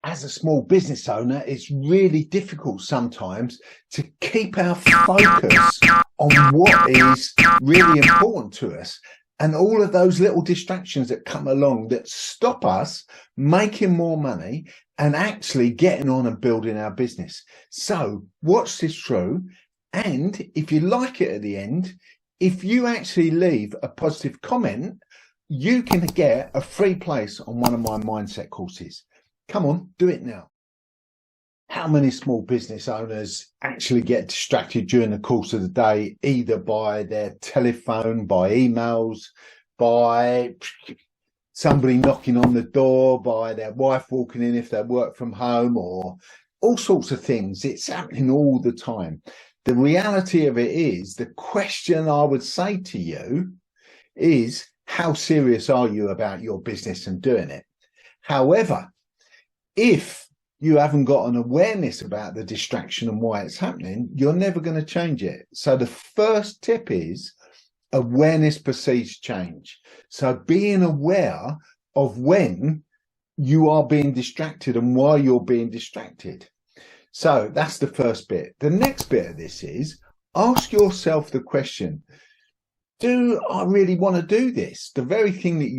as a small business owner, it's really difficult sometimes to keep our focus on what is really important to us. And all of those little distractions that come along that stop us making more money and actually getting on and building our business. So watch this through. And if you like it at the end, if you actually leave a positive comment, you can get a free place on one of my mindset courses. Come on, do it now. How many small business owners actually get distracted during the course of the day, either by their telephone, by emails, by somebody knocking on the door, by their wife walking in if they work from home, or all sorts of things? It's happening all the time. The reality of it is, the question I would say to you is, how serious are you about your business and doing it? However, if you haven't got an awareness about the distraction and why it's happening, you're never going to change it. So the first tip is awareness precedes change. So being aware of when you are being distracted and why you're being distracted. So that's the first bit. The next bit of this is, ask yourself the question, do I really want to do this? The very thing that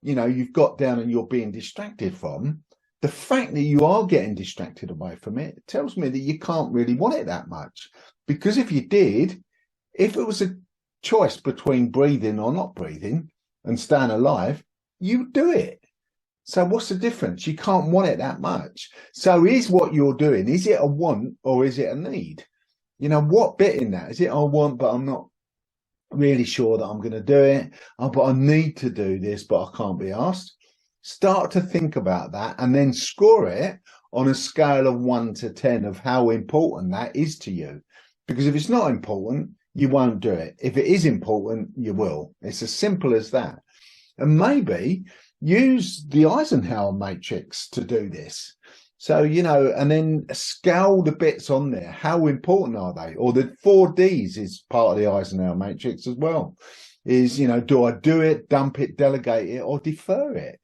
you've got down and you're being distracted from, the fact that you are getting distracted away from it tells me that you can't really want it that much. Because if you did, if it was a choice between breathing or not breathing and staying alive, you'd do it. So what's the difference? You can't want it that much. So is what you're doing, is it a want or is it a need? You know, what bit in that? Is it I want, but I'm not really sure that I'm going to do it? Oh, but I need to do this, but I can't be asked. Start to think about that and then score it on a scale of 1 to 10 of how important that is to you. Because if it's not important, you won't do it. If it is important, you will. It's as simple as that. And maybe use the Eisenhower matrix to do this. So, and then scale the bits on there. How important are they? Or the 4 Ds is part of the Eisenhower matrix as well. Is, do I do it, dump it, delegate it, or defer it?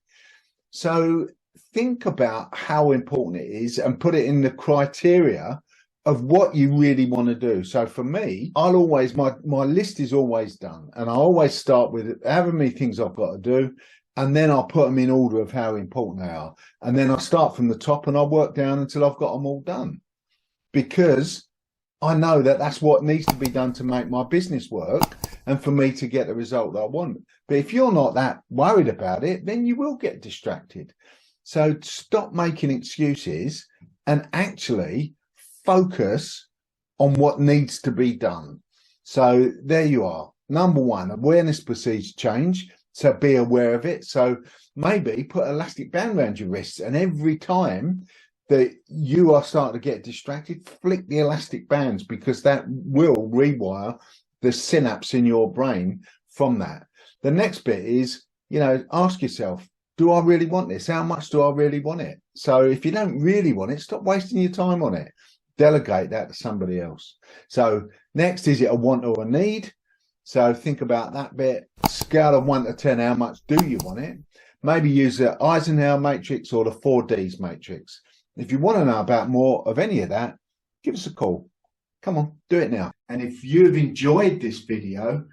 So think about how important it is and put it in the criteria of what you really want to do. So for me, I'll always, my list is always done. And I always start with however many things I've got to do. And then I'll put them in order of how important they are. And then I'll start from the top and I'll work down until I've got them all done. Because I know that that's what needs to be done to make my business work and for me to get the result that I want. But if you're not that worried about it, then you will get distracted. So stop making excuses and actually focus on what needs to be done. So there you are. Number 1, awareness precedes change. So be aware of it. So maybe put an elastic band around your wrists, and every time that you are starting to get distracted, flick the elastic bands, because that will rewire the synapse in your brain from that. The next bit is, ask yourself, do I really want this? How much do I really want it? So if you don't really want it, stop wasting your time on it. Delegate that to somebody else. So next, is it a want or a need? So think about that bit. Scale of 1 to 10, how much do you want it? Maybe use the Eisenhower matrix or the 4 Ds matrix. If you want to know about more of any of that, give us a call. Come on, do it now. And if you've enjoyed this video,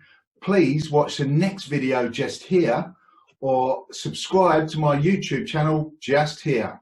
please watch the next video just here, or subscribe to my YouTube channel just here.